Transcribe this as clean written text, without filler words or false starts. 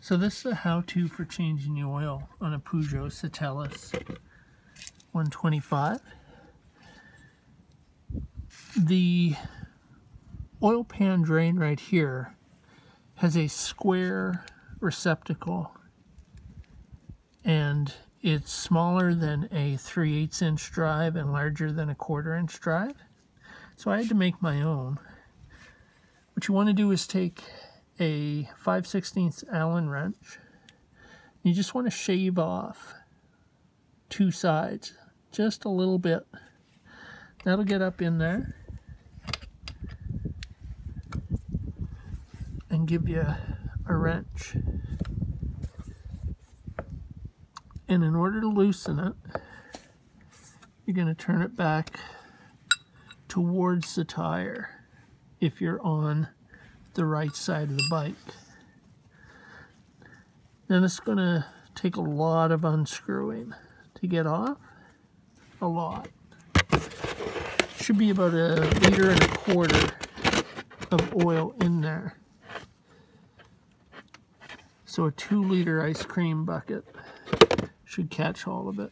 So this is a how-to for changing the oil on a Peugeot Satelis 125. The oil pan drain right here has a square receptacle, and it's smaller than a 3/8 inch drive and larger than a 1/4 inch drive. So I had to make my own. What you want to do is take a 5/16 Allen wrench. You just want to shave off two sides, just a little bit. That'll get up in there and give you a wrench. And in order to loosen it, you're going to turn it back towards the tire if you're on the right side of the bike. Then it's going to take a lot of unscrewing to get off. A lot. Should be about 1.25 liters of oil in there. So a 2-liter ice cream bucket should catch all of it.